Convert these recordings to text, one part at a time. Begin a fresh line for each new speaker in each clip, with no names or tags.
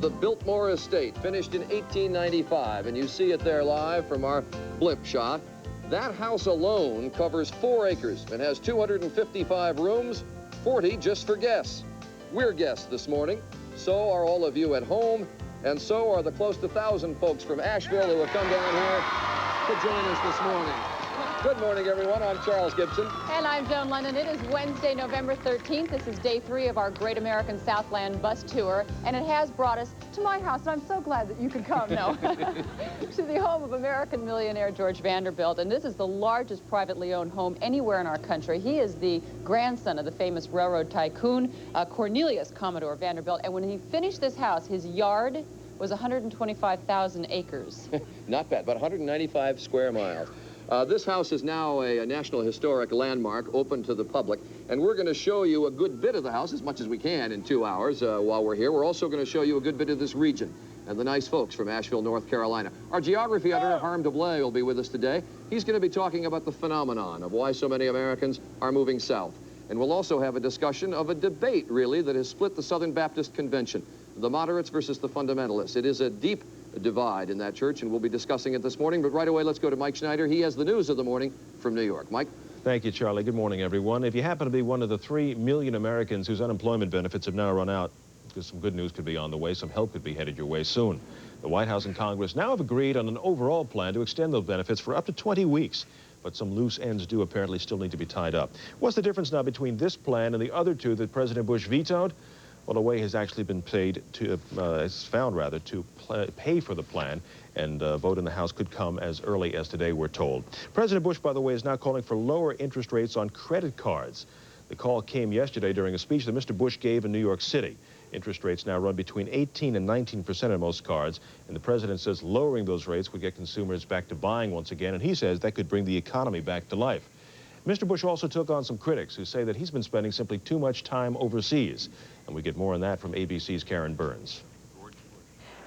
of the Biltmore estate, finished in 1895, and you see it there live from our blimp shot. That house alone covers 4 acres and has 255 rooms, 40 just for guests. We're guests this morning. So are all of you at home, and so are the close to 1,000 folks from Asheville who have come down here to join us this morning. Good morning, everyone. I'm Charles Gibson.
And I'm Joan Lennon. It is Wednesday, November 13th. This is day 3 of our Great American Southland bus tour, and it has brought us to my house, and I'm so glad that you could come now, to the home of American millionaire George Vanderbilt. And this is the largest privately owned home anywhere in our country. He is the grandson of the famous railroad tycoon, Cornelius Commodore Vanderbilt. And when he finished this house, his yard was 125,000 acres.
Not bad, about 195 square miles. This house is now a National Historic Landmark, open to the public, and we're going to show you a good bit of the house, as much as we can, in 2 hours while we're here. We're also going to show you a good bit of this region and the nice folks from Asheville, North Carolina. Our geography editor, Harm DeBlay, will be with us today. He's going to be talking about the phenomenon of why so many Americans are moving south. And we'll also have a discussion of a debate, really, that has split the Southern Baptist Convention, the moderates versus the fundamentalists. It is a deep divide in that church, and we'll be discussing it this morning. But right away, let's go to Mike Schneider. He has the news of the morning from New York. Mike?
Thank you, Charlie. Good morning, everyone. If you happen to be one of the 3 million Americans whose unemployment benefits have now run out, because some good news could be on the way, some help could be headed your way soon. The White House and Congress now have agreed on an overall plan to extend those benefits for up to 20 weeks. But some loose ends do apparently still need to be tied up. What's the difference now between this plan and the other 2 that President Bush vetoed? Well, a way has actually been paid to, is found rather, to pay for the plan, and vote in the House could come as early as today, we're told. President Bush, by the way, is now calling for lower interest rates on credit cards. The call came yesterday during a speech that Mr. Bush gave in New York City. Interest rates now run between 18 and 19% on most cards, and the president says lowering those rates would get consumers back to buying once again, and he says that could bring the economy back to life. Mr. Bush also took on some critics who say that he's been spending simply too much time overseas. And we get more on that from ABC's Karen Burns.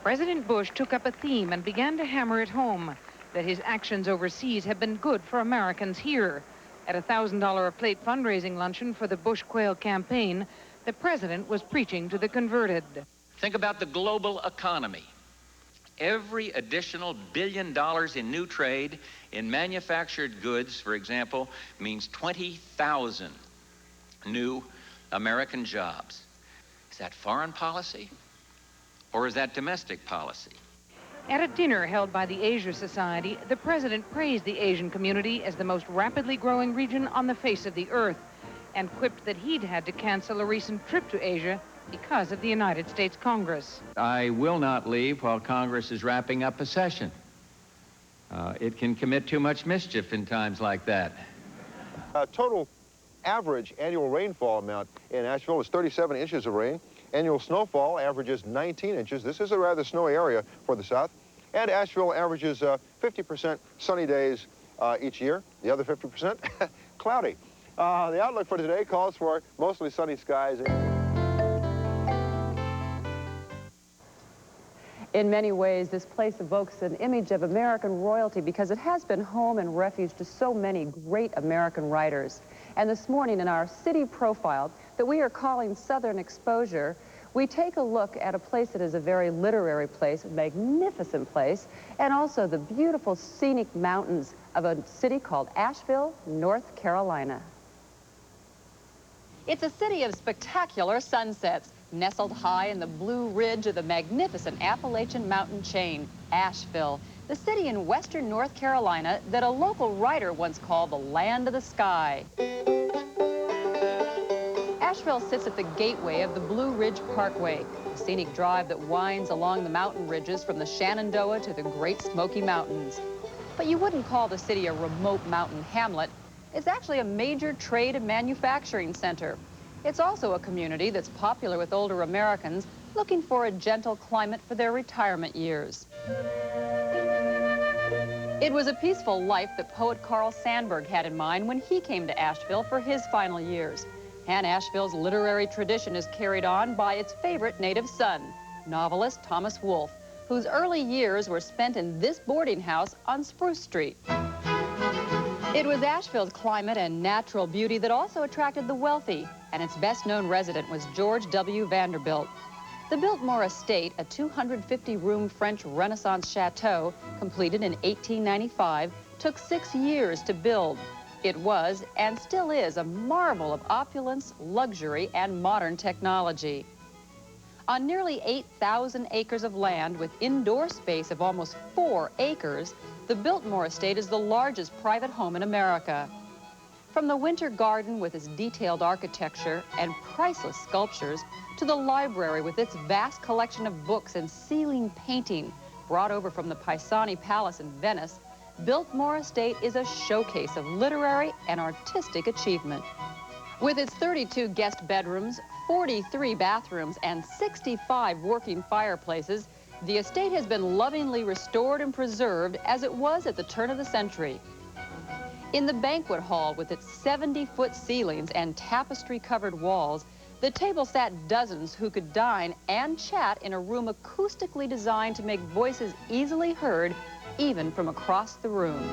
President Bush took up a theme and began to hammer it home, that his actions overseas have been good for Americans here. At a $1,000 a plate fundraising luncheon for the Bush Quail campaign, the president was preaching to the converted.
Think about the global economy. Every additional $1 billion in new trade in manufactured goods, for example, means 20,000 new American jobs. Is that foreign policy or is that domestic policy?
At a dinner held by the Asia Society, the president praised the Asian community as the most rapidly growing region on the face of the earth and quipped that he'd had to cancel a recent trip to Asia because of the United States Congress.
I will not leave while Congress is wrapping up a session. It can commit too much mischief in times like that.
Total average annual rainfall amount in Asheville is 37 inches of rain. Annual snowfall averages 19 inches. This is a rather snowy area for the south. And Asheville averages 50% sunny days each year. The other 50% cloudy. The outlook for today calls for mostly sunny skies.
In many ways, this place evokes an image of American royalty because it has been home and refuge to so many great American writers. And this morning in our city profile that we are calling Southern Exposure, we take a look at a place that is a very literary place, a magnificent place, and also the beautiful scenic mountains of a city called Asheville, North Carolina. It's a city of spectacular sunsets, nestled high in the blue ridge of the magnificent Appalachian mountain chain, Asheville, the city in western North Carolina that a local writer once called the land of the sky. Asheville sits at the gateway of the Blue Ridge Parkway, a scenic drive that winds along the mountain ridges from the Shenandoah to the Great Smoky Mountains. But you wouldn't call the city a remote mountain hamlet. It's actually a major trade and manufacturing center. It's also a community that's popular with older Americans looking for a gentle climate for their retirement years. It was a peaceful life that poet Carl Sandburg had in mind when he came to Asheville for his final years. And Asheville's literary tradition is carried on by its favorite native son, novelist Thomas Wolfe, whose early years were spent in this boarding house on Spruce Street. It was Asheville's climate and natural beauty that also attracted the wealthy, and its best-known resident was George W. Vanderbilt. The Biltmore estate, a 250-room French Renaissance chateau, completed in 1895, took 6 years to build. It was, and still is, a marvel of opulence, luxury, and modern technology. On nearly 8,000 acres of land with indoor space of almost 4 acres, the Biltmore estate is the largest private home in America. From the winter garden with its detailed architecture and priceless sculptures, to the library with its vast collection of books and ceiling painting brought over from the Pisani Palace in Venice, Biltmore Estate is a showcase of literary and artistic achievement. With its 32 guest bedrooms, 43 bathrooms, and 65 working fireplaces, the estate has been lovingly restored and preserved as it was at the turn of the century. In the banquet hall with its 70-foot ceilings and tapestry-covered walls, the table sat dozens who could dine and chat in a room acoustically designed to make voices easily heard, even from across the room.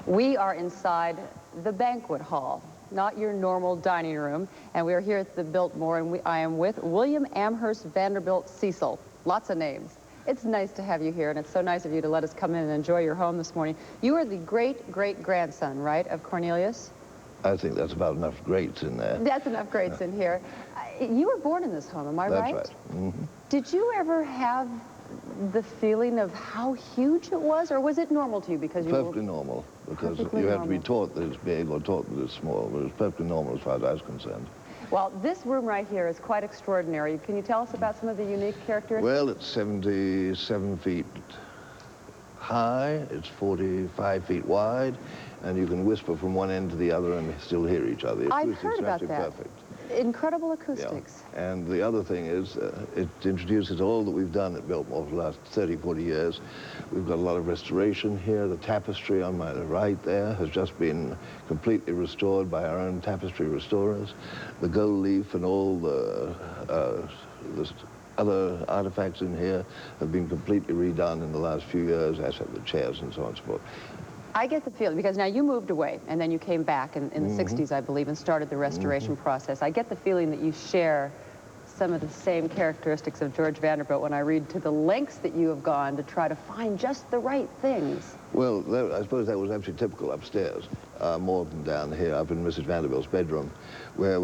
We are inside the banquet hall, not your normal dining room, and we are here at the Biltmore, and I am with William Amherst Vanderbilt Cecil. Lots of names. It's nice to have you here, and it's so nice of you to let us come in and enjoy your home this morning. You are the great-great-grandson, right, of Cornelius?
I think that's about enough greats in there.
That's enough greats in here. You were born in this home, am I right?
That's right. Mm-hmm.
Did you ever have the feeling of how huge it was, or was it normal to you because you
Perfectly normal, because you have to be taught that it's big or taught that it's small, but it's perfectly normal as far as I was concerned.
Well, this room right here is quite extraordinary. Can you tell us about some of the unique characteristics?
Well, it's 77 feet high, it's 45 feet wide, and you can whisper from one end to the other and still hear each other. The
I've heard about that.
Perfect.
Incredible acoustics.
Yeah. And the other thing is, it introduces all that we've done at Biltmore for the last 30, 40 years. We've got a lot of restoration here. The tapestry on my right there has just been completely restored by our own tapestry restorers. The gold leaf and all the other artifacts in here have been completely redone in the last few years, as have the chairs and so on and so forth.
I get the feeling, because now you moved away, and then you came back in the 60s, I believe, and started the restoration process. I get the feeling that you share some of the same characteristics of George Vanderbilt when I read to the lengths that you have gone to try to find just the right things.
Well, I suppose that was actually typical upstairs, more than down here, up in Mrs. Vanderbilt's bedroom, where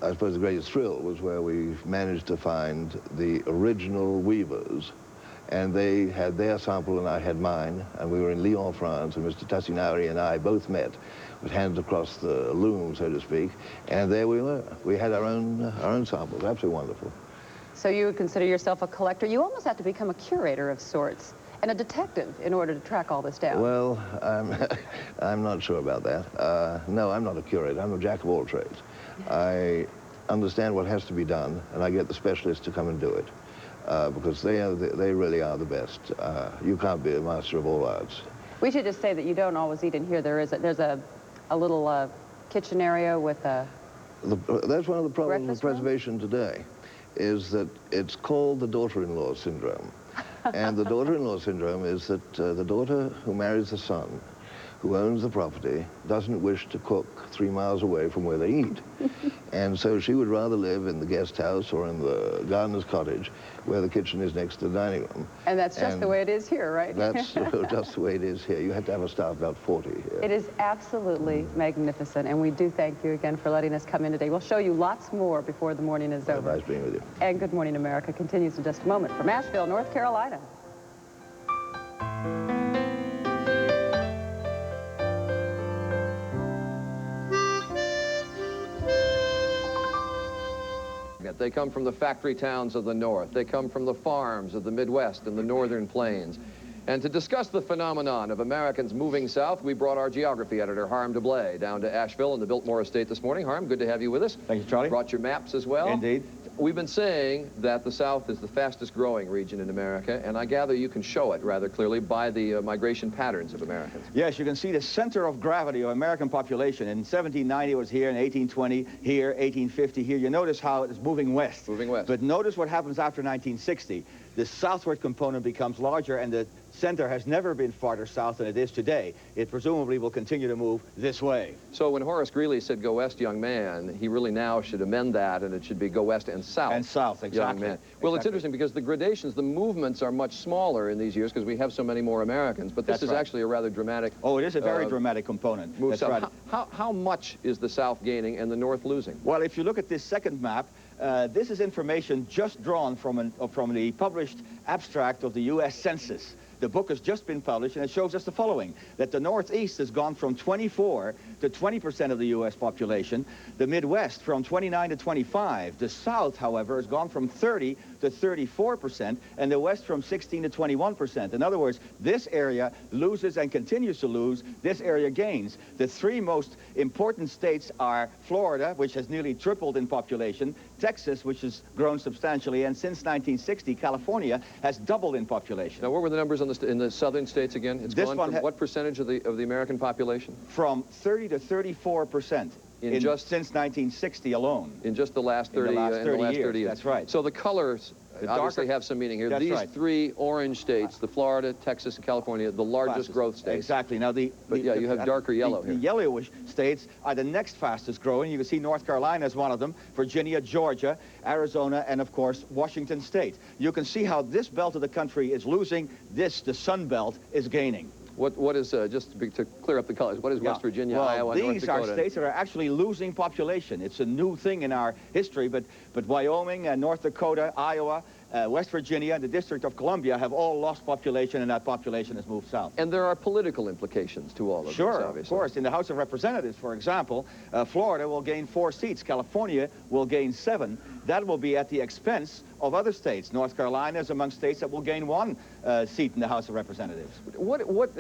I suppose the greatest thrill was where we managed to find the original weavers. And they had their sample and I had mine, and we were in Lyon, France, and Mr. Tassinari and I both met with hands across the loom, so to speak, and there we were. We had our own samples. Absolutely wonderful.
So you would consider yourself a collector? You almost have to become a curator of sorts and a detective in order to track all this down.
Well, I'm not sure about that. No, I'm not a curator. I'm a jack of all trades. I understand what has to be done, and I get the specialists to come and do it. Because they really are the best. You can't be a master of all arts.
We should just say that you don't always eat in here. There's a little kitchen area with a...
That's one of the problems with preservation today, is that it's called the daughter-in-law syndrome. And the daughter-in-law syndrome is that the daughter who marries the son, who owns the property, doesn't wish to cook 3 miles away from where they eat. And so she would rather live in the guest house or in the gardener's cottage, where the kitchen is next to the dining room.
And that's just the way it is here, right?
That's just the way it is here. You have to have a staff of about 40 here.
It is absolutely magnificent, and we do thank you again for letting us come in today. We'll show you lots more before the morning is over.
Nice being with you.
And Good Morning America continues in just a moment from Asheville, North Carolina.
They come from the factory towns of the north. They come from the farms of the Midwest and the northern plains. And to discuss the phenomenon of Americans moving south, we brought our geography editor, Harm DeBlay, down to Asheville and the Biltmore estate this morning. Harm, good to have you with us.
Thank you, Charlie.
Brought your maps as well.
Indeed.
We've been saying that the South is the fastest growing region in America, and I gather you can show it rather clearly by the migration patterns of Americans.
Yes, you can see the center of gravity of American population. In 1790 it was here, in 1820 here, 1850 here. You notice how it's moving west.
Moving west.
But notice what happens after 1960. the southward component becomes larger, and the center has never been farther south than it is today. It presumably will continue to move this way.
So when Horace Greeley said, "Go west, young man," he really now should amend that, and it should be "Go west and south."
And south, exactly.
Young man. Well, it's
Exactly.
interesting because the gradations, the movements are much smaller in these years because we have so many more Americans. But this
That's
is
right.
actually a rather dramatic.
Oh, it is a very dramatic component.
Move
That's
south.
right.
How much is the South gaining and the North losing?
Well, if you look at this second map, this is information just drawn from the published abstract of the U.S. Census. The book has just been published, and it shows us the following, that the Northeast has gone from 24 to 20% of the U.S. population, the Midwest from 29 to 25. The South, however, has gone from 30 to 34%, and the West from 16 to 21%. In other words, this area loses and continues to lose. This area gains. The three most important states are Florida, which has nearly tripled in population, Texas, which has grown substantially, and since 1960, California has doubled in population.
Now, what were the numbers on in the southern states again? It's
This
gone
one
from what percentage of the American population?
From 30 to 34% since 1960 alone.
In just the last 30,
in the last 30
years.
That's right.
So the colors obviously have some meaning here.
That's
These
right.
three orange states, the Florida, Texas, and California, the largest growth states.
Exactly. Now
you have darker yellow here.
The yellowish states are the next fastest growing. You can see North Carolina is one of them, Virginia, Georgia, Arizona, and of course, Washington State. You can see how this belt of the country is losing. This, the Sun Belt, is gaining.
What is, just to clear up the colors, what is West Virginia, Iowa, North
these
Dakota?
are states that are actually losing population. It's a new thing in our history, but Wyoming, North Dakota, Iowa, West Virginia, and the District of Columbia have all lost population, and that population has moved south.
And there are political implications to all of this, obviously.
Of course. In the House of Representatives, for example, Florida will gain 4 seats. California will gain 7. That will be at the expense of other states. North Carolina is among states that will gain 1 seat in the House of Representatives.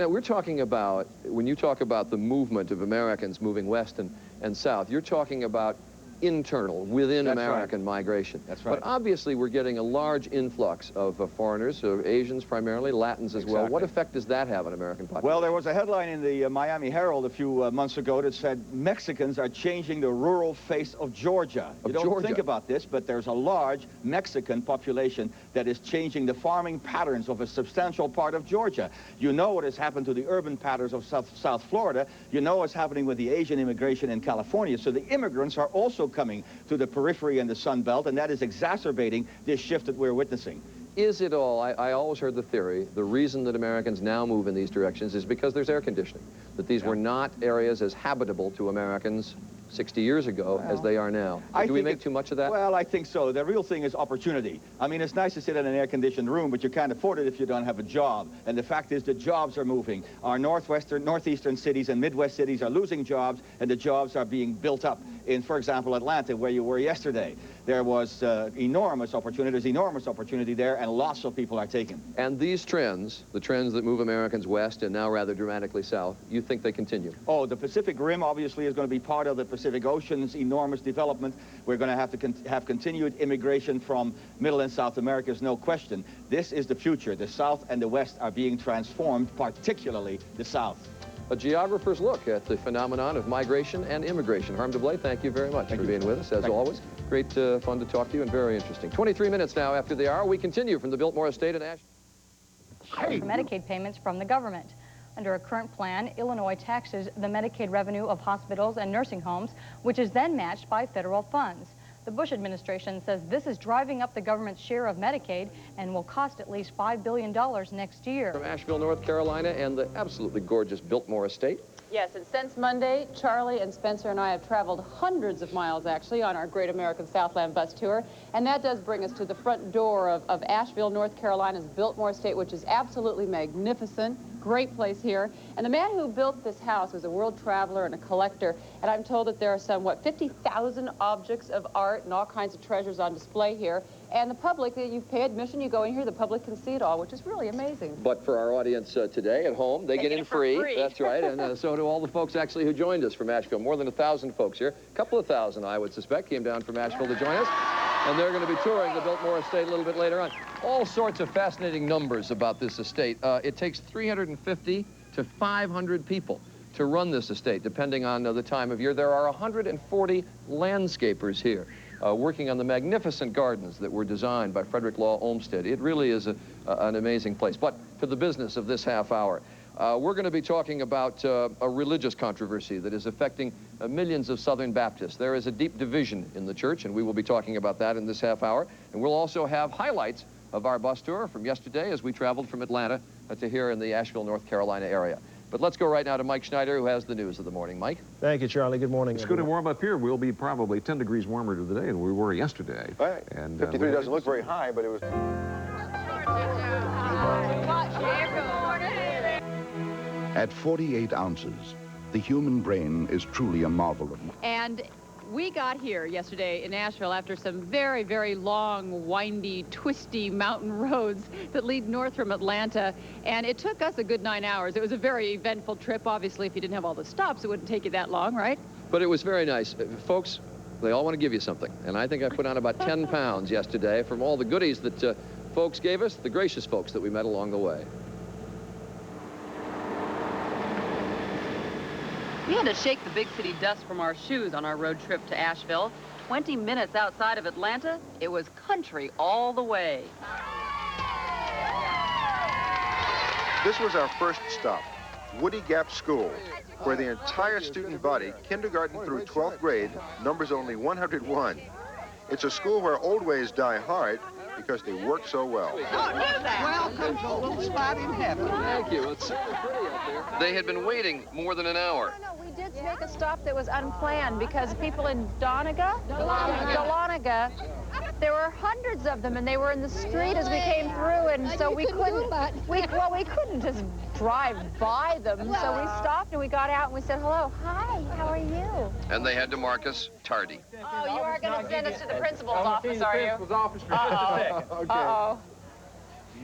We're talking about, when you talk about the movement of Americans moving west and south, you're talking about internal, within American migration.
That's right.
But obviously we're getting a large influx of foreigners, Asians primarily, Latins as well. What effect does that have on American population?
Well, there was a headline in the Miami Herald a few months ago that said Mexicans are changing the rural face of Georgia. You don't think about this, but there's a large Mexican population that is changing the farming patterns of a substantial part of Georgia. You know what has happened to the urban patterns of South Florida. You know what's happening with the Asian immigration in California. So the immigrants are also coming to the periphery and the Sun Belt, and that is exacerbating this shift that we're witnessing.
Is it all, I always heard the theory, the reason that Americans now move in these directions is because there's air conditioning, that these were not areas as habitable to Americans 60 years ago as they are now. Do we make too much of that?
Well, I think so. The real thing is opportunity. I mean, it's nice to sit in an air-conditioned room, but you can't afford it if you don't have a job. And the fact is the jobs are moving. Our northeastern cities and Midwest cities are losing jobs, and the jobs are being built up in, for example, Atlanta, where you were yesterday. There was enormous opportunity. There's enormous opportunity there, and lots of people are taken.
And these trends, the trends that move Americans west and now rather dramatically south, you think they continue?
Oh, the Pacific Rim obviously is going to be part of the Pacific Ocean's enormous development. We're going to have to have continued immigration from Middle and South America, there's no question. This is the future. The South and the West are being transformed, particularly the South.
A geographer's look at the phenomenon of migration and immigration. Harm DeBlay, thank you very much for being with us, as always. Great fun to talk to you and very interesting. 23 minutes now after the hour. We continue from the Biltmore Estate in Asheville.
Medicaid payments from the government. Under a current plan, Illinois taxes the Medicaid revenue of hospitals and nursing homes, which is then matched by federal funds. The Bush administration says this is driving up the government's share of Medicaid and will cost at least $5 billion next year.
From Asheville, North Carolina, and the absolutely gorgeous Biltmore Estate.
Yes, and since Monday, Charlie and Spencer and I have traveled hundreds of miles, actually, on our Great American Southland bus tour. And that does bring us to the front door of Asheville, North Carolina's Biltmore Estate, which is absolutely magnificent. Great place here. And the man who built this house was a world traveler and a collector. And I'm told that there are some, 50,000 objects of art and all kinds of treasures on display here. And the public, you pay admission, you go in here, the public can see it all, which is really amazing.
But for our audience today at home, they get in free. That's right. And so do all the folks actually who joined us from Asheville. More than 1,000 folks here. A couple of thousand, I would suspect, came down from Asheville to join us. And they're going to be touring the Biltmore Estate a little bit later on. All sorts of fascinating numbers about this estate. It takes 350 to 500 people to run this estate, depending on the time of year. There are 140 landscapers here. working on the magnificent gardens that were designed by Frederick Law Olmsted. It really is an amazing place. But to the business of this half hour, we're going to be talking about a religious controversy that is affecting millions of Southern Baptists. There is a deep division in the church, and we will be talking about that in this half hour. And we'll also have highlights of our bus tour from yesterday as we traveled from Atlanta to here in the Asheville, North Carolina area. But let's go right now to Mike Schneider, who has the news of the morning. Mike?
Thank you, Charlie. Good morning.
It's going to warm up here. We'll be probably 10 degrees warmer today than we were yesterday.
Right.
And
53 doesn't look very high, but it was...
At 48 ounces, the human brain is truly a marvel of...
And we got here yesterday in Asheville after some very, very long, windy, twisty mountain roads that lead north from Atlanta, and it took us a good 9 hours. It was a very eventful trip. Obviously, if you didn't have all the stops, it wouldn't take you that long, right?
But it was very nice. Folks, they all want to give you something, and I think I put on about 10 pounds yesterday from all the goodies that folks gave us, the gracious folks that we met along the way.
We had to shake the big city dust from our shoes on our road trip to Asheville. 20 minutes outside of Atlanta, it was country all the way.
This was our first stop, Woody Gap School, where the entire student body, kindergarten through 12th grade, numbers only 101. It's a school where old ways die hard because they work so well.
Welcome to a little spot in heaven.
Thank you. It's super pretty out there. They had been waiting more than an hour.
No, we did make a stop that was unplanned because people in Dahlonega, there were hundreds of them, and they were in the street as we came through, and so we couldn't just drive by them. So we stopped and we got out and we said, hello, hi, how are you?
And they had to mark us tardy.
Oh, you are going to send us to the principal's office, are you?
Principal's office for just a second.
Okay.
Uh-oh.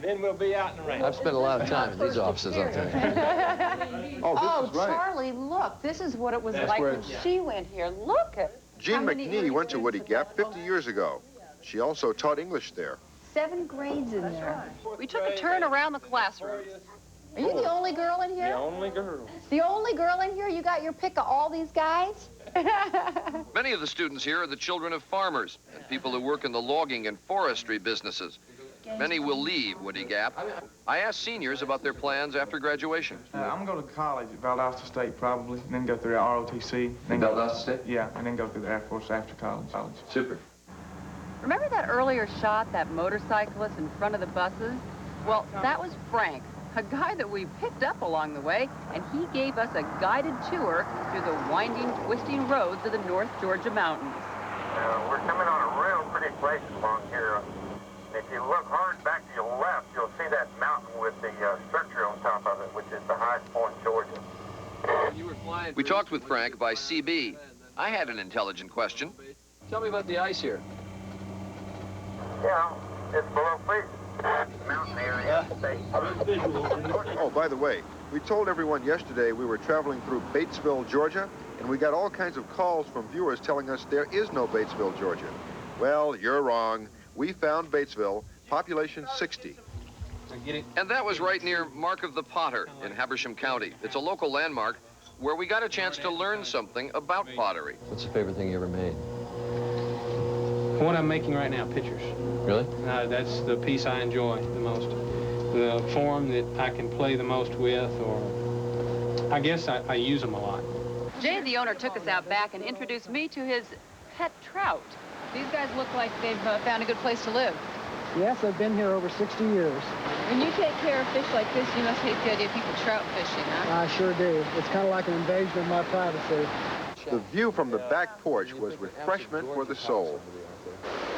Then we'll be out in the rain.
I've spent a lot of time in these offices, I'll tell you.
Oh, this is right.
Charlie, look, this is what it was
That's
like
where-
when she went here. Look at
Jean McNee went to Woody Gap 50 years ago. She also taught English there.
7 grades in there.
We took a turn around the classroom.
Are you the only girl in here?
The only girl.
The only girl in here? You got your pick of all these guys?
Many of the students here are the children of farmers and people who work in the logging and forestry businesses. Many will leave Woody Gap. I asked seniors about their plans after graduation.
I'm going to college at Valdosta State probably, and then go through ROTC. Then
Valdosta State?
Yeah, and then go through the Air Force after college.
Super.
Remember that earlier shot, that motorcyclist in front of the buses? Well, that was Frank, a guy that we picked up along the way, and he gave us a guided tour through the winding, twisting roads of the North Georgia mountains.
We're coming on a real pretty place along here. If you look hard back to your left, you'll see that mountain with the structure on top of it, which is the highest point in Georgia.
We talked with Frank by CB. I had an intelligent question. Tell me about the ice here.
Yeah, it's below freezing. Mountain area.
Oh, by the way, we told everyone yesterday we were traveling through Batesville, Georgia, and we got all kinds of calls from viewers telling us there is no Batesville, Georgia. Well, you're wrong. We found Batesville, population 60.
And that was right near Mark of the Potter in Habersham County. It's a local landmark where we got a chance to learn something about pottery. What's the favorite thing you ever made?
What I'm making right now, pictures.
Really?
That's the piece I enjoy the most. The form that I can play the most with, or I guess I use them a lot.
Jay, the owner, took us out back and introduced me to his pet trout.
These guys look like they've found a good place to live.
Yes, I've been here over 60 years.
When you take care of fish like this, you must hate the idea of people trout fishing, huh?
I sure do. It's kind of like an invasion of my privacy.
The view from the back porch was refreshment for the soul.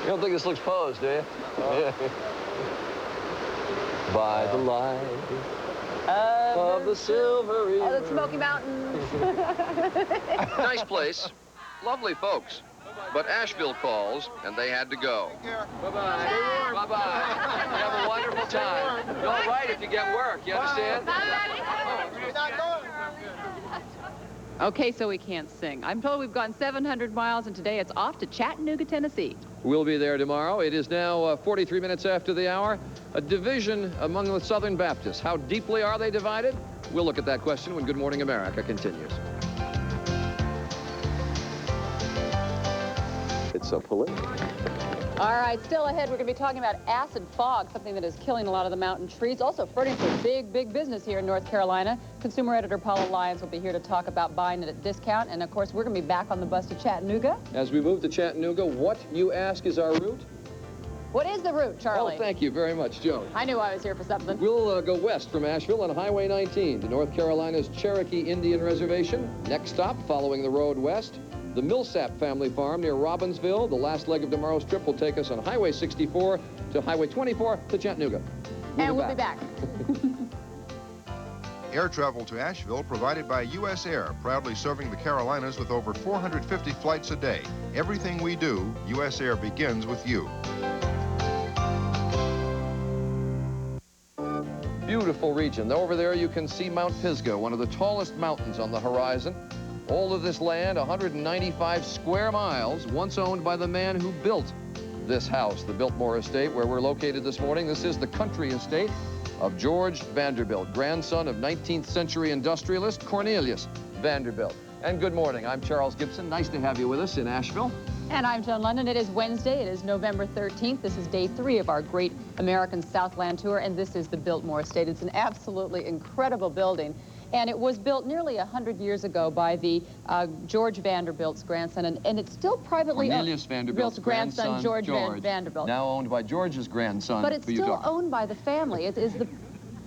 You don't think this looks posed, do you? By the light of the silvery...
Oh, the Smoky Mountains.
Nice place. Lovely folks. But Asheville calls, and they had to go. Bye-bye. Bye-bye. Have a wonderful time. Don't write if you get work, you understand?
Okay, so we can't sing. I'm told we've gone 700 miles, and today it's off to Chattanooga, Tennessee.
We'll be there tomorrow. It is now 43 minutes after the hour. A division among the Southern Baptists. How deeply are they divided? We'll look at that question when Good Morning America continues. It's so political.
All right, still ahead, we're going to be talking about acid fog, something that is killing a lot of the mountain trees. Also, furniture, big business here in North Carolina. Consumer editor Paula Lyons will be here to talk about buying it at discount. And, of course, we're going to be back on the bus to Chattanooga.
As we move to Chattanooga, what, you ask, is our route?
What is the route, Charlie?
Oh, thank you very much, Joan.
I knew I was here for something.
We'll go west from Asheville on Highway 19 to North Carolina's Cherokee Indian Reservation. Next stop, following the road west, the Millsap family farm near Robbinsville. The last leg of tomorrow's trip will take us on Highway 64 to Highway 24 to Chattanooga.
We'll be back.
Air travel to Asheville provided by U.S. Air, proudly serving the Carolinas with over 450 flights a day. Everything we do, U.S. Air begins with you.
Beautiful region. Over there you can see Mount Pisgah, one of the tallest mountains on the horizon. All of this land, 195 square miles, once owned by the man who built this house, the Biltmore estate, where we're located this morning. This is the country estate of George Vanderbilt, grandson of 19th century industrialist Cornelius Vanderbilt. And good morning. I'm Charles Gibson. Nice to have you with us in Asheville.
And I'm Joan London. It is Wednesday. It is November 13th. This is day 3 of our Great American Southland Tour, and this is the Biltmore Estate. It's an absolutely incredible building, and it was built nearly 100 years ago by the George Vanderbilt's grandson, and it's still privately owned.
Cornelius Vanderbilt's grandson,
George Vanderbilt.
Now owned by George's grandson.
But it's still owned by the family. It is the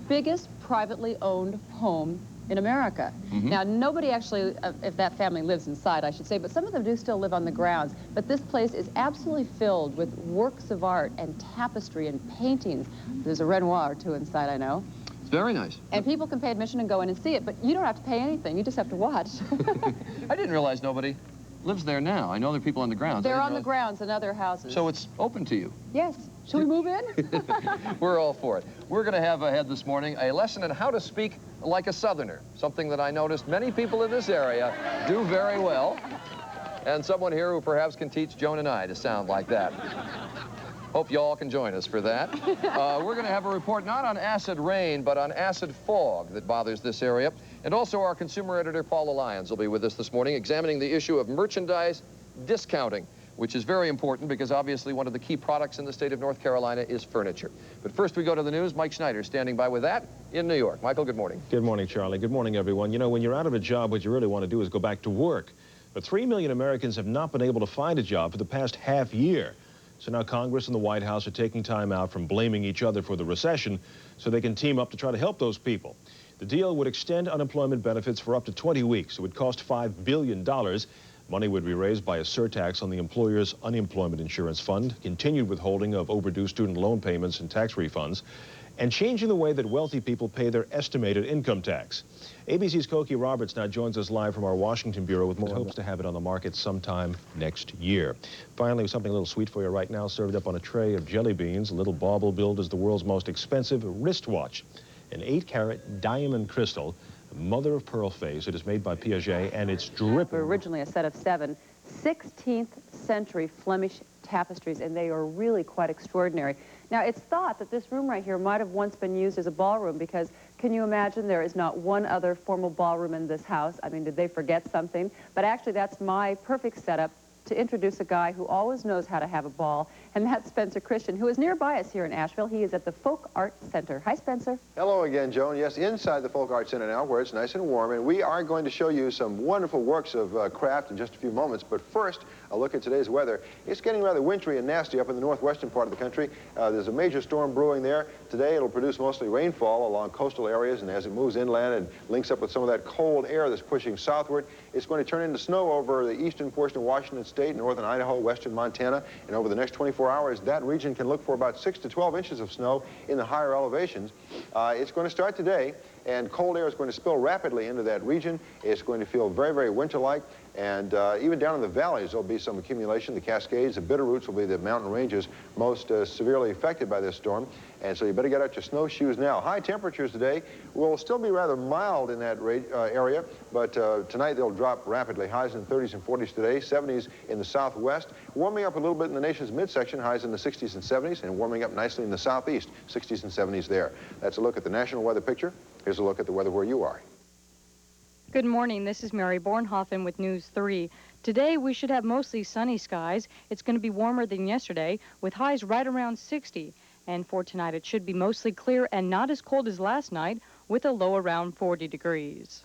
biggest privately owned home in America. Now, nobody actually, if that family lives inside, I should say, but some of them do still live on the grounds. But this place is absolutely filled with works of art and tapestry and paintings. There's a Renoir, too, inside, I know.
It's very nice.
And people can pay admission and go in and see it, but you don't have to pay anything. You just have to watch.
I didn't realize nobody lives there now. I know there are people on the grounds.
They're on the grounds in other houses.
So it's open to you?
Yes. Should we move in?
We're all for it. We're going to have ahead this morning a lesson in how to speak like a Southerner, something that I noticed many people in this area do very well, and someone here who perhaps can teach Joan and I to sound like that. Hope you all can join us for that. We're going to have a report not on acid rain, but on acid fog that bothers this area. And also our consumer editor, Paula Lyons, will be with us this morning, examining the issue of merchandise discounting, which is very important because obviously one of the key products in the state of North Carolina is furniture. But first we go to the news. Mike Schneider standing by with that in New York. Michael, good morning.
Good morning, Charlie. Good morning, everyone. You know, when you're out of a job, what you really want to do is go back to work. But 3 million Americans have not been able to find a job for the past half year. So now Congress and the White House are taking time out from blaming each other for the recession so they can team up to try to help those people. The deal would extend unemployment benefits for up to 20 weeks. It would cost $5 billion. Money would be raised by a surtax on the employer's unemployment insurance fund, continued withholding of overdue student loan payments and tax refunds, and changing the way that wealthy people pay their estimated income tax. ABC's Cokie Roberts now joins us live from our Washington bureau with more hopes to have it on the market sometime next year. Finally, something a little sweet for you right now, served up on a tray of jelly beans. A little bauble billed as the world's most expensive wristwatch, an 8-carat diamond crystal, mother of pearl face. It is made by Piaget, and it's dripping.
Originally a set of 7 16th century Flemish tapestries, and they are really quite extraordinary. Now, it's thought that this room right here might have once been used as a ballroom because, can you imagine, there is not one other formal ballroom in this house. I mean, did they forget something? But actually, that's my perfect setup to introduce a guy who always knows how to have a ball, and that's Spencer Christian, who is nearby us here in Asheville. He is at the Folk Art Center. Hi, Spencer.
Hello again, Joan. Yes, inside the Folk Art Center now, where it's nice and warm, and we are going to show you some wonderful works of craft in just a few moments. But first, a look at today's weather. It's getting rather wintry and nasty up in the northwestern part of the country. There's a major storm brewing there. Today, it'll produce mostly rainfall along coastal areas, and as it moves inland and links up with some of that cold air that's pushing southward, it's going to turn into snow over the eastern portion of Washington State, northern Idaho, western Montana, and over the next 24 hours, that region can look for about 6 to 12 inches of snow in the higher elevations. It's going to start today, and cold air is going to spill rapidly into that region. It's going to feel very, very winter-like, and even down in the valleys, there'll be some accumulation. The Cascades, the Bitterroots will be the mountain ranges most severely affected by this storm, and so you better get out your snowshoes now. High temperatures today will still be rather mild in that area, but tonight they'll drop rapidly. Highs in the 30s and 40s today, 70s in the southwest, warming up a little bit in the nation's midsection, highs in the 60s and 70s, and warming up nicely in the southeast, 60s and 70s there. That's a look at the national weather picture. Here's a look at the weather where you are.
Good morning. This is Mary Bornhofen with News 3. Today, we should have mostly sunny skies. It's going to be warmer than yesterday, with highs right around 60. And for tonight, it should be mostly clear and not as cold as last night, with a low around 40 degrees.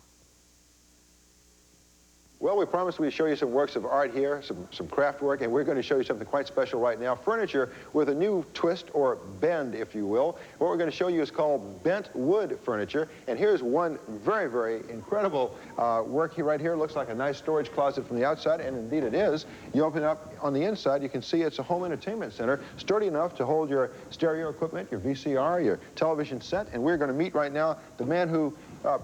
Well, we promised we'd show you some works of art here, some craft work, and we're going to show you something quite special right now. Furniture with a new twist or bend, if you will. What we're going to show you is called bent wood furniture. And here's one very, very incredible work right here. Looks like a nice storage closet from the outside, and indeed it is. You open it up on the inside, you can see it's a home entertainment center, sturdy enough to hold your stereo equipment, your VCR, your television set. And we're going to meet right now the man who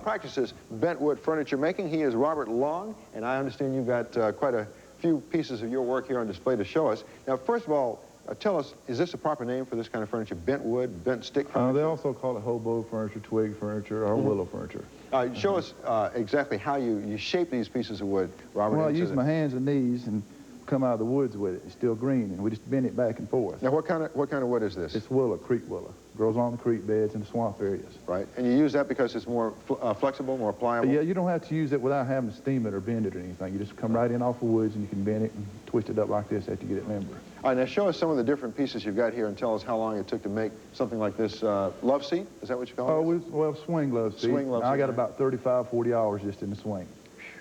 practices bent wood furniture making. He is Robert Long, and I understand you've got quite a few pieces of your work here on display to show us. Now, first of all, tell us, is this a proper name for this kind of furniture? Bent wood, bent stick furniture?
They also call it hobo furniture, twig furniture, or willow furniture.
Show us exactly how you shape these pieces of wood, Robert.
Well, I use my hands and knees and come out of the woods with it. It's still green, and we just bend it back and forth.
Now, what kind of wood is this?
It's willow, creek willow. Grows on the creek beds and the swamp areas.
Right, and you use that because it's more flexible, more pliable?
Yeah, you don't have to use it without having to steam it or bend it or anything. You just come right in off the woods, and you can bend it and twist it up like this after you get it limber.
All right, now show us some of the different pieces you've got here and tell us how long it took to make something like this love seat. Is that what you call it?
Well, swing love seat.
Swing love seat.
I got about 35, 40 hours just in the swing.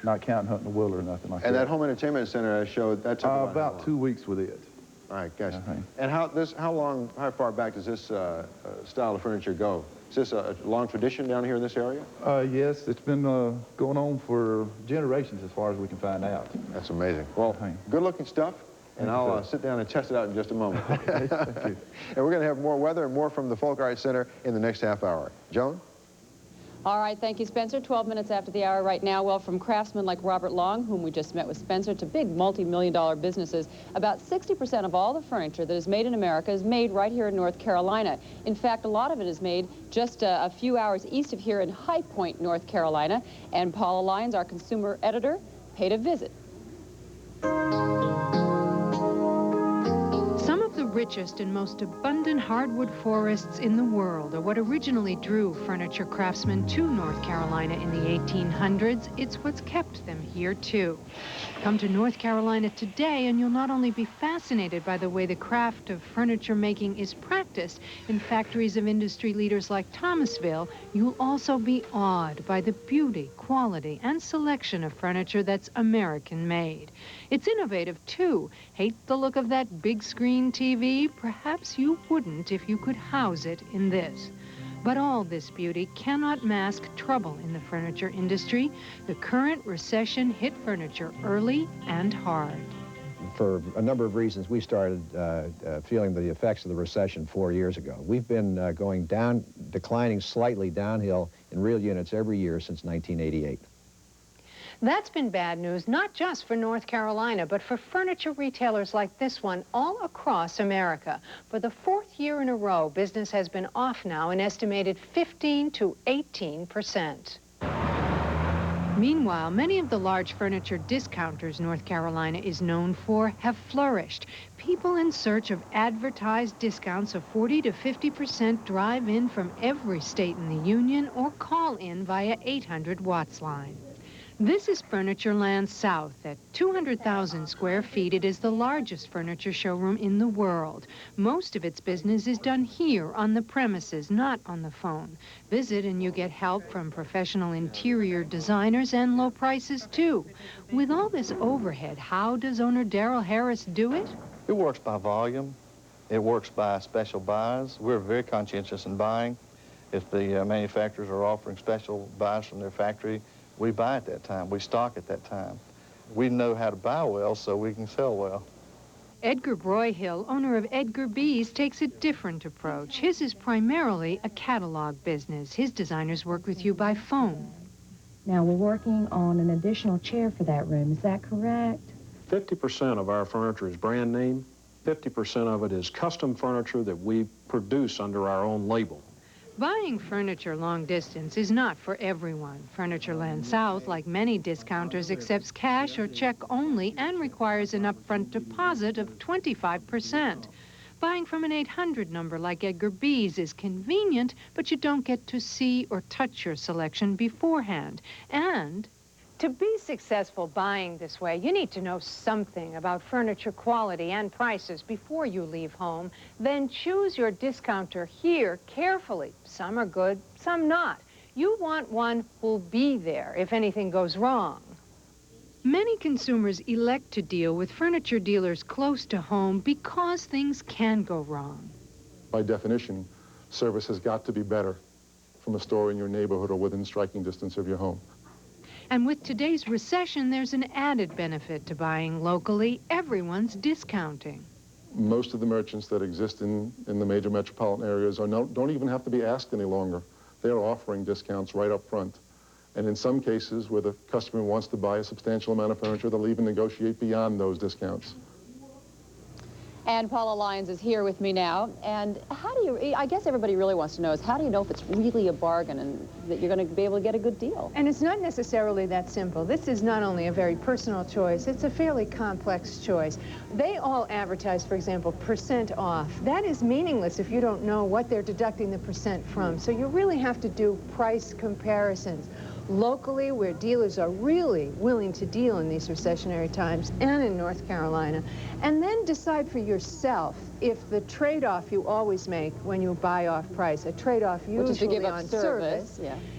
Not counting hunting the wool or nothing like that.
And that home entertainment center I showed, that took
about 2 weeks with it.
All right, gotcha. And how far back does this style of furniture go? Is this a long tradition down here in this area?
Yes, it's been going on for generations as far as we can find out.
That's amazing. Well, good-looking stuff, and I'll sit down and test it out in just a moment.
Okay, thank you.
And we're going to have more weather and more from the Folk Art Center in the next half hour. Joan?
All right, thank you, Spencer. 12 minutes after the hour right now. Well, from craftsmen like Robert Long, whom we just met with Spencer, to big multi-million-dollar businesses, about 60% of all the furniture that is made in America is made right here in North Carolina. In fact, a lot of it is made just a few hours east of here in High Point, North Carolina. And Paula Lyons, our consumer editor, paid a visit.
Some of the richest and most abundant hardwood forests in the world are what originally drew furniture craftsmen to North Carolina in the 1800s. It's what's kept them here, too. Come to North Carolina today, and you'll not only be fascinated by the way the craft of furniture making is practiced in factories of industry leaders like Thomasville, you'll also be awed by the beauty, quality, and selection of furniture that's American-made. It's innovative, too. Hate the look of that big screen TV? Perhaps you wouldn't if you could house it in this. But all this beauty cannot mask trouble in the furniture industry. The current recession hit furniture early and hard.
For a number of reasons, we started feeling the effects of the recession 4 years ago. We've been going down, declining slightly downhill in real units every year since 1988.
That's been bad news, not just for North Carolina, but for furniture retailers like this one all across America. For the 4th year in a row, business has been off now an estimated 15 to 18%. Meanwhile, many of the large furniture discounters North Carolina is known for have flourished. People in search of advertised discounts of 40 to 50% drive in from every state in the union or call in via 800 Watts line. This is Furnitureland South. At 200,000 square feet, it is the largest furniture showroom in the world. Most of its business is done here on the premises, not on the phone. Visit and you get help from professional interior designers and low prices, too. With all this overhead, how does owner Darrell Harris do it?
It works by volume. It works by special buys. We're very conscientious in buying. If the manufacturers are offering special buys from their factory, we buy at that time. We stock at that time. We know how to buy well so we can sell well.
Edgar Broyhill, owner of Edgar B's, takes a different approach. His is primarily a catalog business. His designers work with you by phone.
Now, we're working on an additional chair for that room. Is that correct?
50% of our furniture is brand name. 50% of it is custom furniture that we produce under our own label.
Buying furniture long distance is not for everyone. Furnitureland South, like many discounters, accepts cash or check only and requires an upfront deposit of 25%. Buying from an 800 number like Edgar B's is convenient, but you don't get to see or touch your selection beforehand. And To be successful buying this way, you need to know something about furniture quality and prices before you leave home. Then choose your discounter here carefully. Some are good, some not. You want one who'll be there if anything goes wrong. Many consumers elect to deal with furniture dealers close to home because things can go wrong.
By definition, service has got to be better from a store in your neighborhood or within striking distance of your home.
And with today's recession, there's an added benefit to buying locally. Everyone's discounting.
Most of the merchants that exist in the major metropolitan areas don't even have to be asked any longer. They're offering discounts right up front. And in some cases, where the customer wants to buy a substantial amount of furniture, they'll even negotiate beyond those discounts.
And Paula Lyons is here with me now. And how do you, I guess everybody really wants to know is how do you know if it's really a bargain and that you're going to be able to get a good deal?
And it's not necessarily that simple. This is not only a very personal choice, it's a fairly complex choice. They all advertise, for example, % off. That is meaningless if you don't know what they're deducting the % from. So you really have to do price comparisons. Locally, where dealers are really willing to deal in these recessionary times, and in North Carolina, and then decide for yourself if the trade-off you always make when you buy off price, a trade-off usually on service,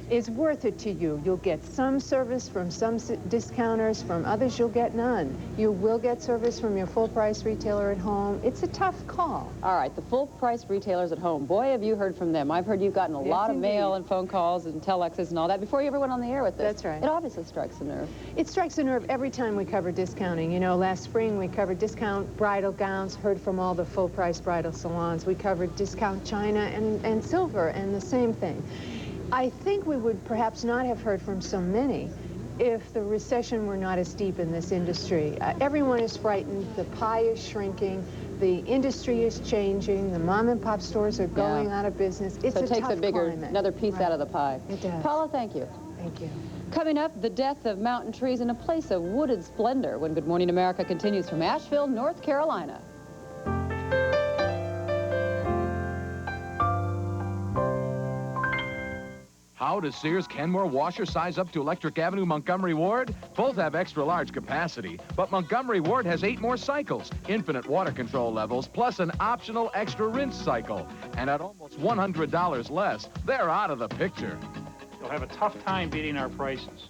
is worth it to you. You'll get some service from some discounters, from others you'll get none. You will get service from your full-price retailer at home. It's a tough call.
All right, the full-price retailers at home. Boy, have you heard from them. I've heard you've gotten a lot of mail and phone calls and telexes and all that before you ever went on the air with this.
That's right.
It obviously strikes a nerve.
It strikes a nerve every time we cover discounting. You know, last spring we covered discount bridal gowns, heard from all the full-price bridal salons. We covered discount china and silver, and the same thing. I think we would perhaps not have heard from so many if the recession were not as deep in this industry. Everyone is frightened. The pie is shrinking. The industry is changing. The mom and pop stores are going out of business. It's
so it takes
tough climate.
another piece out of the pie.
It does.
Paula, thank you.
Thank you.
Coming up, the death of mountain trees in a place of wooded splendor when Good Morning America continues from Asheville, North Carolina.
How does Sears Kenmore washer size up to Electric Avenue Montgomery Ward? Both have extra large capacity, but Montgomery Ward has 8 more cycles, infinite water control levels, plus an optional extra rinse cycle. And at almost $100 less, they're out of the picture.
You'll have a tough time beating our prices.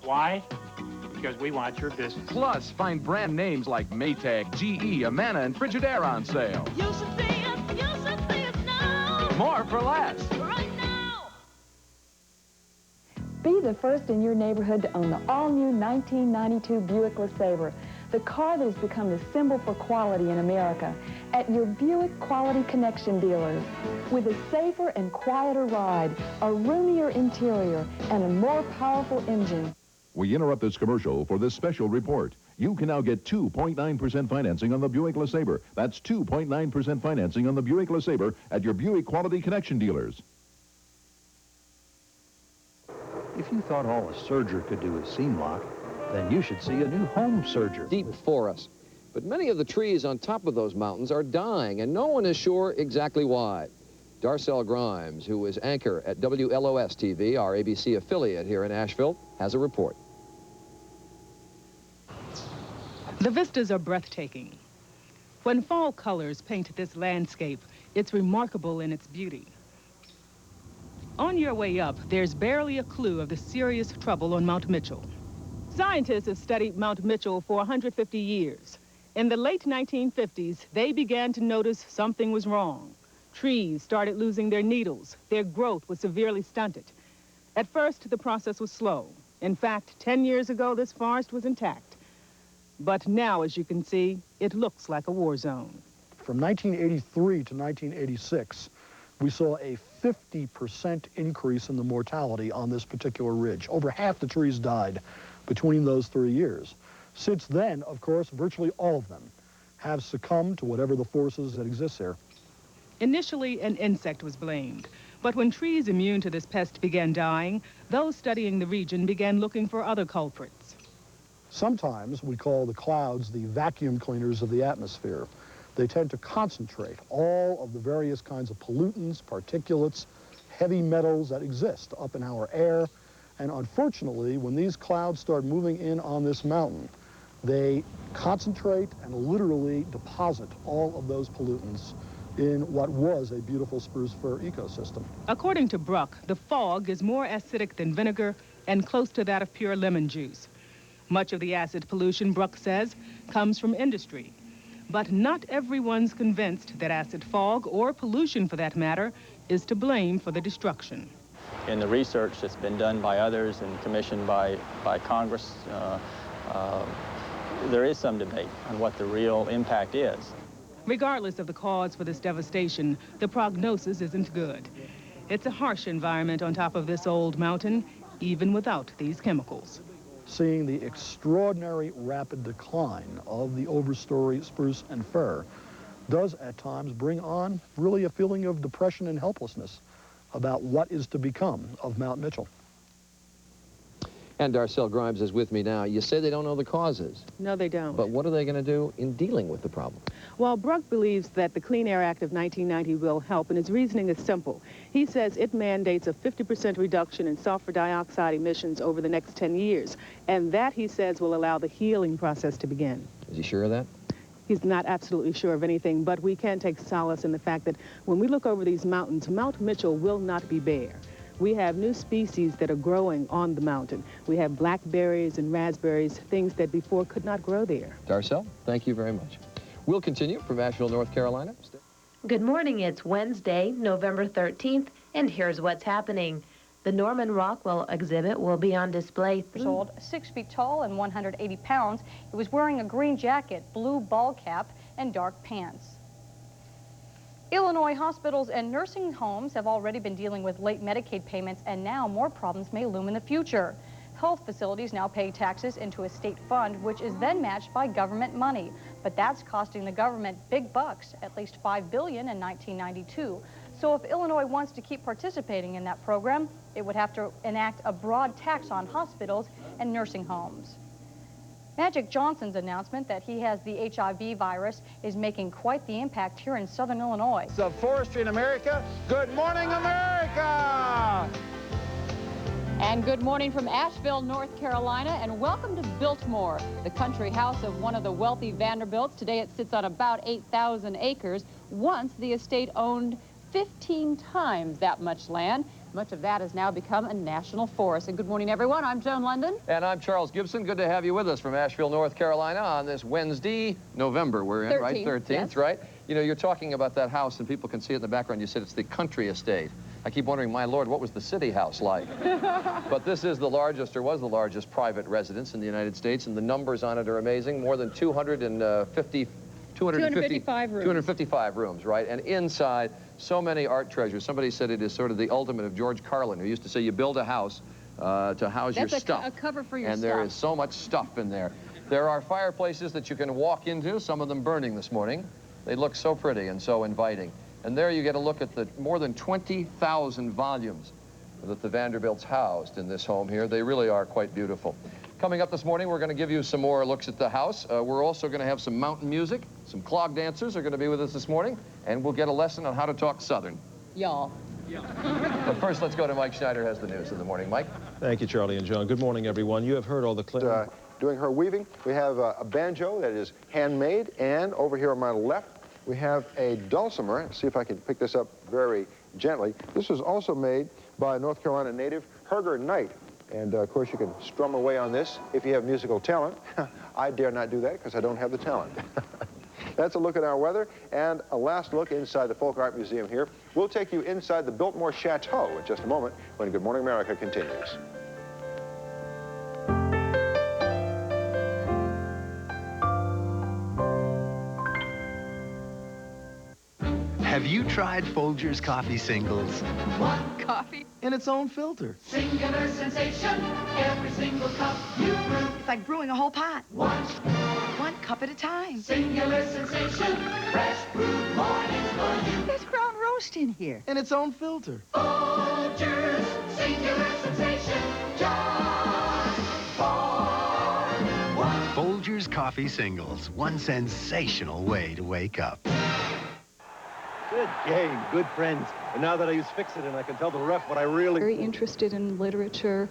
Why? Because we want your business.
Plus, find brand names like Maytag, GE, Amana, and Frigidaire on sale.
You should see it now.
More for less.
Right now.
Be the first in your neighborhood to own the all-new 1992 Buick LeSabre, the car that has become the symbol for quality in America, at your Buick Quality Connection dealers. With a safer and quieter ride, a roomier interior, and a more powerful engine.
We interrupt this commercial for this special report. You can now get 2.9% financing on the Buick LeSabre. That's 2.9% financing on the Buick LeSabre at your Buick Quality Connection dealers.
If you thought all a serger could do is seam lock, then you should see a new home serger.
Deep forest. But many of the trees on top of those mountains are dying, and no one is sure exactly why. Darcel Grimes, who is anchor at WLOS-TV, our ABC affiliate here in Asheville, has a report.
The vistas are breathtaking. When fall colors paint this landscape, it's remarkable in its beauty. On your way up, there's barely a clue of the serious trouble on Mount Mitchell. Scientists have studied Mount Mitchell for 150 years. In the late 1950s, they began to notice something was wrong. Trees started losing their needles. Their growth was severely stunted. At first, the process was slow. In fact, 10 years ago, this forest was intact. But now, as you can see, it looks like a war zone.
From 1983 to 1986, we saw a 50% increase in the mortality on this particular ridge. Over half the trees died between those 3 years. Since then, of course, virtually all of them have succumbed to whatever the forces that exist there.
Initially, an insect was blamed. But when trees immune to this pest began dying, those studying the region began looking for other culprits.
Sometimes we call the clouds the vacuum cleaners of the atmosphere. They tend to concentrate all of the various kinds of pollutants, particulates, heavy metals that exist up in our air And unfortunately, when these clouds start moving in on this mountain, they concentrate and literally deposit all of those pollutants in what was a beautiful spruce fir ecosystem.
According to Bruck, the fog is more acidic than vinegar and close to that of pure lemon juice. Much of the acid pollution, Bruck says, comes from industry. But not everyone's convinced that acid fog, or pollution for that matter, is to blame for the destruction.
In the research that's been done by others and commissioned by Congress, there is some debate on what the real impact is.
Regardless of the cause for this devastation, the prognosis isn't good. It's a harsh environment on top of this old mountain, even without these chemicals.
Seeing the extraordinary rapid decline of the overstory spruce and fir does at times bring on really a feeling of depression and helplessness about what is to become of Mount Mitchell.
And Darcel Grimes is with me now. You say they don't know the causes.
No, they don't.
But what are they going to do in dealing with the problem?
Well, Bruck believes that the Clean Air Act of 1990 will help, and his reasoning is simple. He says it mandates a 50% reduction in sulfur dioxide emissions over the next 10 years. And that, he says, will allow the healing process to begin.
Is he sure of that?
He's not absolutely sure of anything, but we can take solace in the fact that when we look over these mountains, Mount Mitchell will not be bare. We have new species that are growing on the mountain. We have blackberries and raspberries, things that before could not grow there.
Darcel, thank you very much. We'll continue from Asheville, North Carolina.
Good morning. It's Wednesday, November 13th, and here's what's happening. The Norman Rockwell exhibit will be on display.
Old, 6 feet tall and 180 pounds. He was wearing a green jacket, blue ball cap, and dark pants. Illinois hospitals and nursing homes have already been dealing with late Medicaid payments, and now more problems may loom in the future. Health facilities now pay taxes into a state fund, which is then matched by government money. But that's costing the government big bucks, at least $5 billion in 1992. So if Illinois wants to keep participating in that program, it would have to enact a broad tax on hospitals and nursing homes. Magic Johnson's announcement that he has the HIV virus is making quite the impact here in southern Illinois.
Of forestry in America. Good morning, America!
And good morning from Asheville, North Carolina, and welcome to Biltmore, the country house of one of the wealthy Vanderbilts. Today it sits on about 8,000 acres. Once the estate owned 15 times that much land. Much of that has now become a national forest. And good morning, everyone. I'm Joan London.
And I'm Charles Gibson. Good to have you with us from Asheville, North Carolina on this Wednesday, November we're in, 13th, right? 13th, yes. Right? You know, you're talking about that house, and people can see it in the background. You said it's the country estate. I keep wondering, my Lord, what was the city house like? But this is the largest, or was the largest, private residence in the United States, and the numbers on it are amazing. More than 255 rooms, right? And inside, so many art treasures. Somebody said it is sort of the ultimate of George Carlin, who used to say you build a house to house your stuff.
That's a cover for your
stuff. And there is so much stuff in there. There are fireplaces that you can walk into, some of them burning this morning. They look so pretty and so inviting. And there you get a look at the more than 20,000 volumes that the Vanderbilts housed in this home here. They really are quite beautiful. Coming up this morning, we're going to give you some more looks at the house. We're also going to have some mountain music. Some clog dancers are going to be with us this morning. And we'll get a lesson on how to talk Southern.
Y'all.
But first, let's go to Mike Schneider, who has the news in the morning. Mike?
Thank you, Charlie and John. Good morning, everyone. You have heard all the clips.
Doing her weaving, we have a banjo that is handmade. And over here on my left, we have a dulcimer. Let's see if I can pick this up very gently. This was also made by a North Carolina native, Herger Knight. And, of course, you can strum away on this if you have musical talent. I dare not do that because I don't have the talent. That's a look at our weather and a last look inside the Folk Art Museum here. We'll take you inside the Biltmore Chateau in just a moment when Good Morning America continues.
Have you tried Folgers Coffee Singles?
One coffee
In its own filter.
Singular sensation, every single cup you brew.
It's like brewing a whole pot. One cup at a time.
Singular sensation, fresh brewed mornings for you.
There's ground roast in here.
In its own filter.
Folgers, singular sensation, just for one.
Folgers Coffee Singles. One sensational way to wake up.
Good game, good friends.
And now that I use fix-it and I can tell the ref what I really...
Very interested in literature,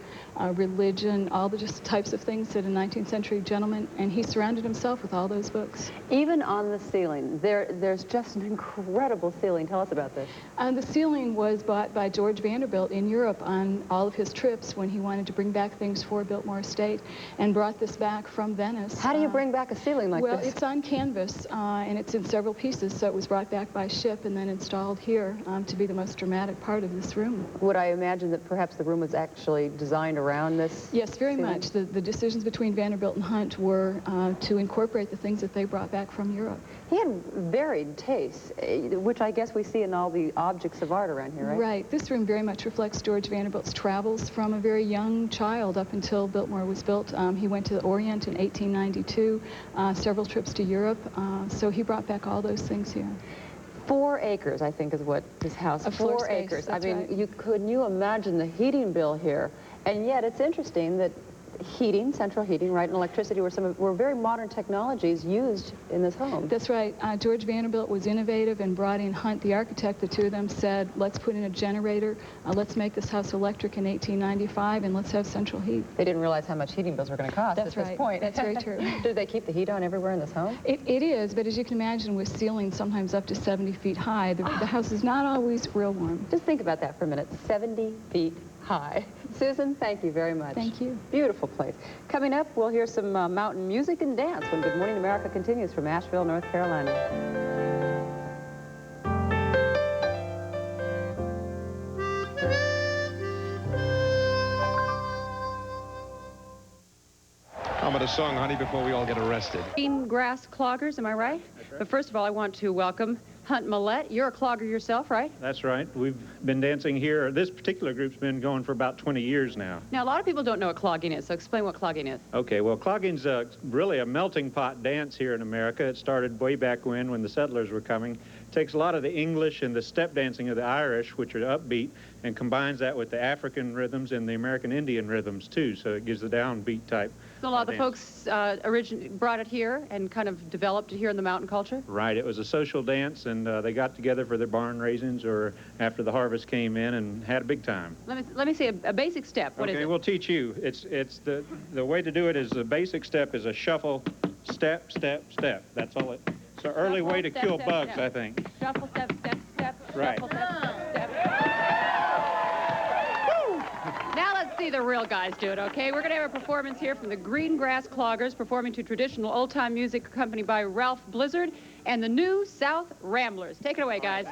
religion, all the just types of things that a 19th century gentleman, and he surrounded himself with all those books.
Even on the ceiling, there's just an incredible ceiling. Tell us about this.
The ceiling was bought by George Vanderbilt in Europe on all of his trips when he wanted to bring back things for Biltmore Estate, and brought this back from Venice.
How do you bring back a ceiling like this?
Well, it's on canvas, and it's in several pieces, so it was brought back by ship and then installed here to be the most dramatic part of this room.
Would I imagine that perhaps the room was actually designed around this?
Yes, very
ceiling?
much. The decisions between Vanderbilt and Hunt were to incorporate the things that they brought back from Europe.
He had varied tastes, which I guess we see in all the objects of art around here, right?
Right. This room very much reflects George Vanderbilt's travels from a very young child up until Biltmore was built. He went to the Orient in 1892, several trips to Europe, so he brought back all those things here.
4 acres, I think, is what this house is. 4 acres. I mean, couldn't you imagine the heating bill here? And yet, it's interesting that heating, central heating, right, and electricity were very modern technologies used in this home.
That's right. George Vanderbilt was innovative and brought in Hunt, the architect. The two of them said, let's put in a generator, let's make this house electric in 1895, and let's have central heat.
They didn't realize how much heating bills were going to cost at this point.
That's very true.
Did they keep the heat on everywhere in this home?
It is, but as you can imagine, with ceilings sometimes up to 70 feet high, the house is not always real warm.
Just think about that for a minute. 70 feet high. Susan, thank you very much.
Thank you.
Beautiful place. Coming up, we'll hear some mountain music and dance when Good Morning America continues from Asheville, North Carolina.
How about a song, honey, before we all get arrested?
Green grass cloggers, am I right? But first of all, I want to welcome Hunt Millette. You're a clogger yourself, right?
That's right. We've been dancing here. This particular group's been going for about 20 years now.
Now, a lot of people don't know what clogging is, so explain what clogging is.
Okay, well, clogging's really a melting pot dance here in America. It started way back when the settlers were coming. It takes a lot of the English and the step dancing of the Irish, which are upbeat, and combines that with the African rhythms and the American Indian rhythms, too, so it gives the downbeat type.
So a lot of the folks brought it here and kind of developed it here in the mountain culture?
Right. It was a social dance, and they got together for their barn raisins or after the harvest came in and had a big time.
Let me see a basic step. What is it?
Okay, we'll teach you. It's the way to do it is the basic step is a shuffle, step, step, step. That's all it. It's an early way to kill bugs, I think.
Shuffle, step, step, step.
Right.
Shuffle, step, step. Now let's see the real guys do it, okay? We're going to have a performance here from the Green Grass Cloggers, performing to traditional old-time music accompanied by Ralph Blizzard and the New South Ramblers. Take it away, guys.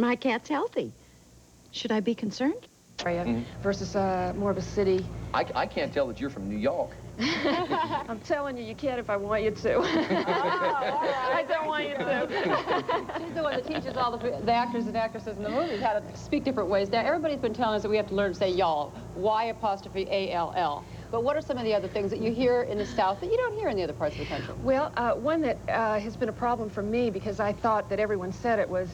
my cat's healthy. Should I be concerned?
Versus more of a city.
I can't tell that you're from New York.
I'm telling you, you can if I want you to. I don't want you to.
She's the one that teaches all the actors and actresses in the movies how to speak different ways. Now, everybody's been telling us that we have to learn to say y'all, Y''ALL. But what are some of the other things that you hear in the South that you don't hear in the other parts of the country?
Well, one that has been a problem for me because I thought that everyone said it was,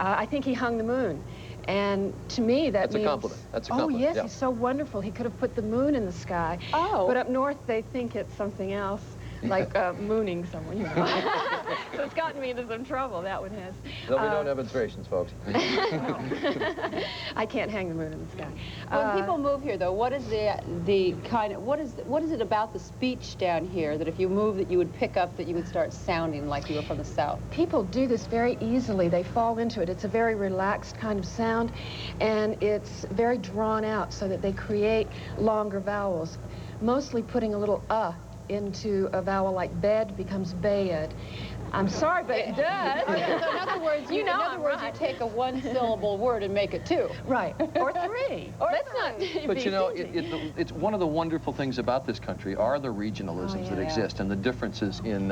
I think he hung the moon. And to me, that means...
That's a compliment. That's a compliment.
Oh, yes,
yeah.
He's so wonderful. He could have put the moon in the sky.
Oh.
But up north, they think it's something else, like mooning someone, you know. So it's gotten me into some trouble, that one has.
There'll be no demonstrations, folks.
I can't hang the moon in the sky.
When people move here, though, what is the kind of, what is it about the speech down here that if you move that you would pick up that you would start sounding like you were from the South?
People do this very easily. They fall into it. It's a very relaxed kind of sound, and it's very drawn out so that they create longer vowels, mostly putting a little into a vowel like bed becomes bed. I'm sorry, but it does.
So in other words, you take a one-syllable word and make it two.
Right. Or three.
Or
Let's not
But you know, it's one of the wonderful things about this country are the regionalisms that exist and the differences in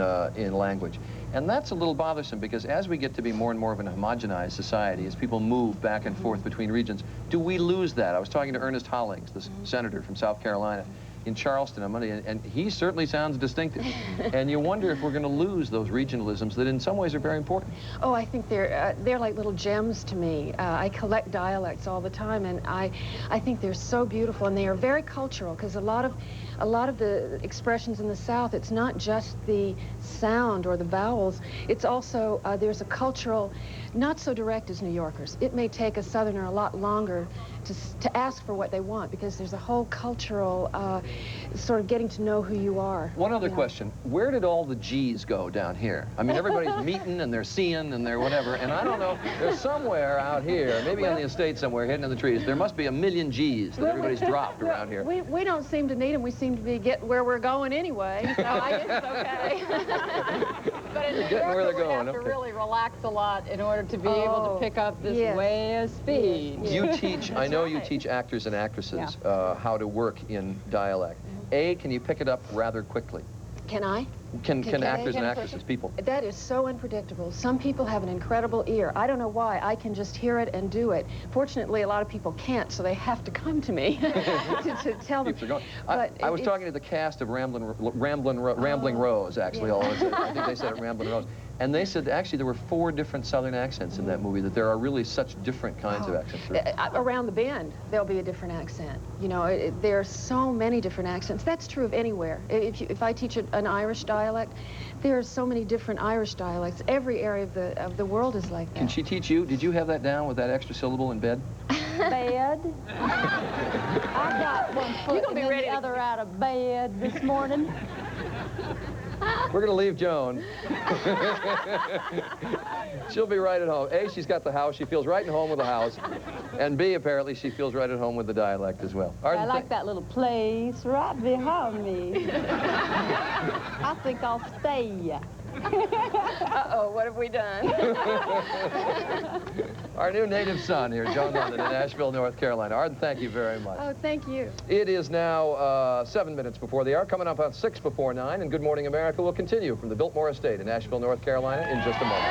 language. And that's a little bothersome because as we get to be more and more of an homogenized society, as people move back and forth between regions, do we lose that? I was talking to Ernest Hollings, the senator from South Carolina, in Charleston on Monday, and he certainly sounds distinctive. And you wonder if we're going to lose those regionalisms that in some ways are very important.
Oh, I think they're like little gems to me. I collect dialects all the time, and I think they're so beautiful, and they are very cultural, because a lot of the expressions in the South, it's not just the sound or the vowels, it's also, there's a cultural, not so direct as New Yorkers. It may take a Southerner a lot longer to ask for what they want, because there's a whole cultural sort of getting to know who you are.
One other question, where did all the G's go down here? I mean, everybody's meeting and they're seeing and they're whatever, and I don't know, there's somewhere out here, maybe on the estate somewhere hidden in the trees, there must be 1,000,000 G's that everybody's dropped around here.
We don't seem to need them. We seem to be getting where we're going anyway, so I guess it's okay.
But in New York, we have to really relax a lot in order to be able to pick up this way of speed.
You teach, I know you teach actors and actresses how to work in dialect. Can you pick it up rather quickly?
Can I?
Can actors and actresses, people?
That is so unpredictable. Some people have an incredible ear. I don't know why. I can just hear it and do it. Fortunately, a lot of people can't, so they have to come to me to tell them.
I was talking to the cast of Rambling Rose, actually. I think they said it, Rambling Rose. And they said, actually, there were 4 different Southern accents in that movie, that there are really such different kinds of accents.
Around the bend, there'll be a different accent. You know, there are so many different accents. That's true of anywhere. If I teach an Irish dialect, there are so many different Irish dialects. Every area of the world is like that.
Can she teach you? Did you have that down with that extra syllable in bed?
Bed. I got one foot and then the other out of bed this morning.
We're going to leave Joan. She'll be right at home. A, she's got the house. She feels right at home with the house. And B, apparently, she feels right at home with the dialect as well.
I like that little place right behind me. I think I'll stay.
Uh-oh, what have we done?
Our new native son here, Joan London in Asheville, North Carolina. Arden, thank you very much.
Oh, thank you.
It is now 7 minutes before the hour, coming up on 6 before 9, and Good Morning America will continue from the Biltmore Estate in Asheville, North Carolina in just a moment.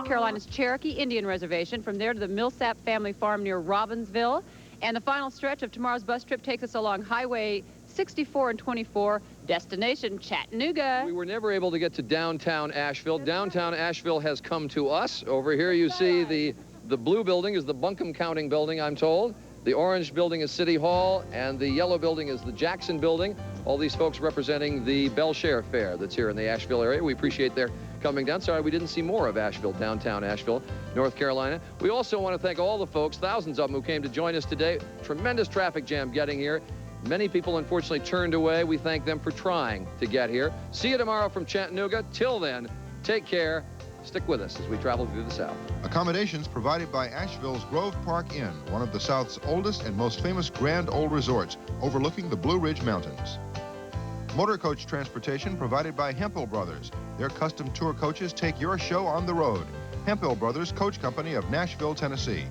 Carolina's Cherokee Indian Reservation, from there to the Millsap family farm near Robbinsville. And the final stretch of tomorrow's bus trip takes us along Highway 64 and 24, destination Chattanooga.
We were never able to get to downtown Asheville. Downtown Asheville has come to us. Over here you see the blue building is the Buncombe Counting Building, I'm told. The orange building is City Hall, and the yellow building is the Jackson Building. All these folks representing the Belshare Fair that's here in the Asheville area. We appreciate their coming down. Sorry we didn't see more of Asheville, downtown Asheville, North Carolina. We also want to thank all the folks, thousands of them, who came to join us today. Tremendous traffic jam getting here. Many people, unfortunately, turned away. We thank them for trying to get here. See you tomorrow from Chattanooga. Till then, take care. Stick with us as we travel through the South.
Accommodations provided by Asheville's Grove Park Inn, one of the South's oldest and most famous Grand Ole resorts, overlooking the Blue Ridge Mountains. Motor coach transportation provided by Hemphill Brothers. Their custom tour coaches take your show on the road. Hemphill Brothers Coach Company of Nashville, Tennessee.